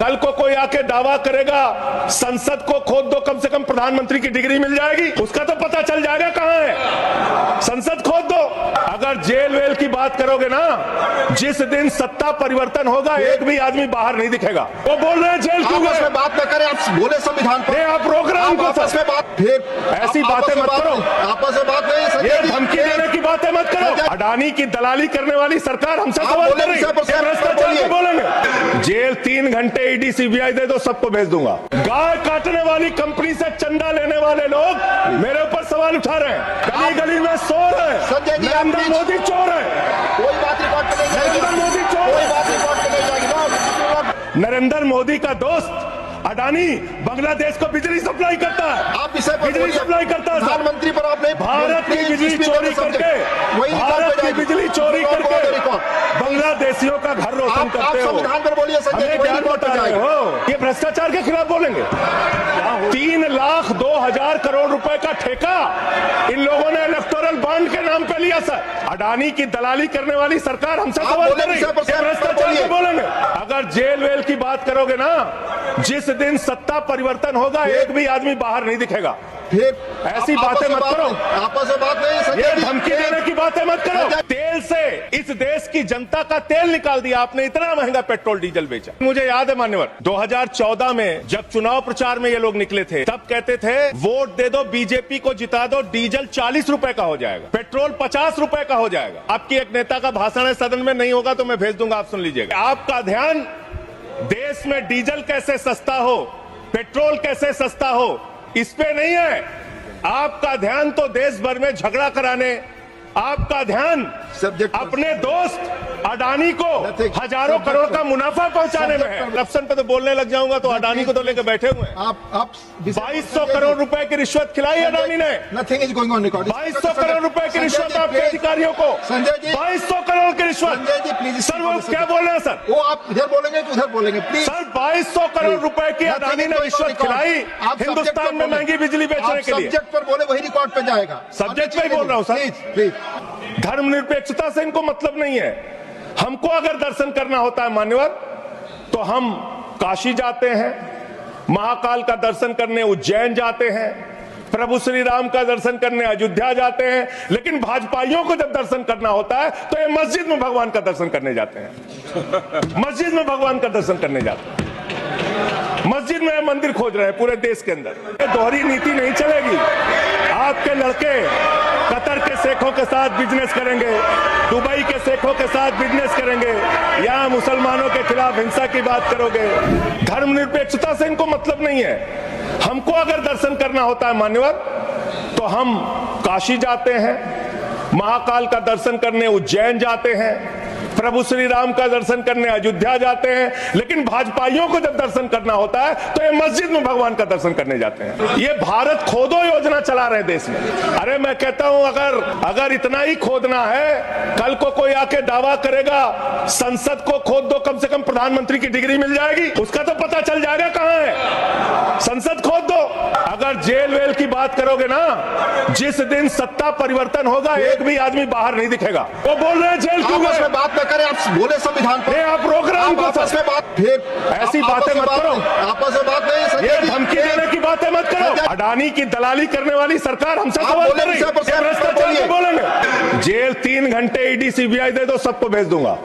कल को कोई आके दावा करेगा संसद को खोद दो, कम से कम प्रधानमंत्री की डिग्री मिल जाएगी, उसका तो पता चल जाएगा कहां है। संसद खोद दो। अगर जेल वेल की बात करोगे ना, जिस दिन सत्ता परिवर्तन होगा एक भी आदमी बाहर नहीं दिखेगा। वो बोल रहे हैं जेल क्यों गए? में बात न करें, आप बोले संविधान पर। आप प्रोग्राम को आपस में बात, फिर ऐसी बातें मत करो। आपस में बात नहीं, ये धमकी देने की बातें मत करो। अडानी की दलाली करने वाली सरकार हमसे सवाल कर रही है। भ्रष्टाचार को बोलेंगे। जेल 3 घंटे ईडी सीबीआई दे दो, सबको भेज दूंगा। गाय काटने वाली कंपनी से चंदा लेने वाले लोग मेरे ऊपर सवाल उठा रहे हैं। गली गली में सो रहे हैं। नरेंद्र मोदी चोर है। कोई बात रिकॉर्ड पे नहीं जाएगी। नरेंद्र मोदी चोर कोई बात रिकॉर्ड पे नहीं जाएगी। नरेंद्र मोदी का दोस्त अडानी बांग्लादेश को बिजली सप्लाई करता है। आप इसे बिजली सप्लाई करता है। प्रधानमंत्री पर आपने भारत की बिजली चोरी करके, भारत की बिजली चोरी करके बांग्लादेशियों का घर रोशन करते हो। संविधान पर बोलिए संजय जी, क्या बता रहे हो? ये भ्रष्टाचार के खिलाफ बोलेंगे। 3,02,000 करोड़ रुपए का ठेका इन लोगों ने इलेक्टोरल बॉन्ड के नाम पे लिया सर। अडानी की दलाली करने वाली सरकार हमसे सवाल कर रही है। भ्रष्टाचार के बोलेंगे। अगर जेल वेल की बात करोगे ना, जिस दिन सत्ता परिवर्तन होगा एक भी आदमी बाहर नहीं दिखेगा। फिर ऐसी बातें मत करो। आपस में बात नहीं, ये धमकी देने की बातें मत करो। तेल से इस देश की जनता का तेल निकाल दिया आपने, इतना महंगा पेट्रोल डीजल बेचा। मुझे याद है मान्यवर, 2014 में जब चुनाव प्रचार में ये लोग निकले थे, तब कहते थे वोट दे दो, बीजेपी को जिता दो, डीजल 40 रुपए का हो जाएगा, पेट्रोल 50 रुपए का हो जाएगा। आपकी एक नेता का भाषण है, सदन में नहीं होगा तो मैं भेज दूंगा, आप सुन लीजिएगा। आपका ध्यान देश में डीजल कैसे सस्ता हो, पेट्रोल कैसे सस्ता हो, इस पे नहीं है। आपका ध्यान तो देश भर में झगड़ा कराने, आपका ध्यान अपने दोस्त अडानी को हजारों करोड़ का मुनाफा पहुंचाने में है। करप्शन पे तो बोलने लग जाऊंगा तो अडानी को तो लेकर बैठे हुए हैं। आप 2200 करोड़ रुपए की रिश्वत खिलाई अडानी ने। Nothing is going on record. 2200 crore रुपए की रिश्वत आपके अधिकारियों को। संजय जी, 2200 करोड़ की रिश्वत। संजय जी प्लीज। सर वो क्या बोल रहे हैं सर? वो आप इधर बोलेंगे तो उधर बोलेंगे प्लीज। सर 2200 करोड़ रुपए की अडानी ने रिश्वत खिलाई हिंदुस्तान में महंगी बिजली बेचने के लिए। सब्जेक्ट पर बोले वही रिकॉर्ड पे जाएगा। सब्जेक्ट पे ही बोल रहा हूँ सर। प्लीज। धर्मनिरपेक्षता से इनको मतलब नहीं है। हमको अगर दर्शन करना होता है मान्यवर, तो हम काशी जाते हैं, महाकाल का दर्शन करने उज्जैन जाते हैं, प्रभु श्री राम का दर्शन करने अयोध्या जाते हैं। लेकिन भाजपाइयों को जब दर्शन करना होता है तो ये मस्जिद में भगवान का दर्शन करने जाते हैं। मस्जिद में भगवान का दर्शन करने जाते हैं। मस्जिद में मंदिर खोज रहे हैं पूरे देश के अंदर। दोहरी नीति नहीं चलेगी। आपके लड़के कतर के शेखों के साथ बिजनेस करेंगे, दुबई के शेखों के साथ बिजनेस करेंगे, यहाँ मुसलमानों के खिलाफ हिंसा की बात करोगे। धर्मनिरपेक्षता से इनको मतलब नहीं है। हमको अगर दर्शन करना होता है मान्यवर, तो हम काशी जाते हैं, महाकाल का दर्शन करने उज्जैन जाते हैं, प्रभु श्री राम का दर्शन करने अयोध्या जाते हैं। लेकिन भाजपाइयों को जब दर्शन करना होता है तो ये मस्जिद में भगवान का दर्शन करने जाते हैं। ये भारत खोदो योजना चला रहे हैं देश में। अरे मैं कहता हूं, अगर इतना ही खोदना है, कल को कोई आके दावा करेगा संसद को खोद दो, कम से कम प्रधानमंत्री की डिग्री मिल जाएगी, उसका तो पता चल जाएगा कहां है। संसद खोद दो। अगर जेल वेल की बात करोगे ना, जिस दिन सत्ता परिवर्तन होगा एक भी आदमी बाहर नहीं दिखेगा। वो बोल रहे हैं जेल क्यों गए? बात न करें, आप बोले संविधान पर। आप प्रोग्राम को आपस में बात, फिर ऐसी बातें मत करो। आपस में बात नहीं, ये धमकी देने की बातें मत करो। अडानी की दलाली करने वाली सरकार हमसे सवाल कर रही है। भ्रष्टाचार को बोलेंगे। जेल 3 घंटे ईडी सीबीआई दे दो, सबको भेज दूंगा।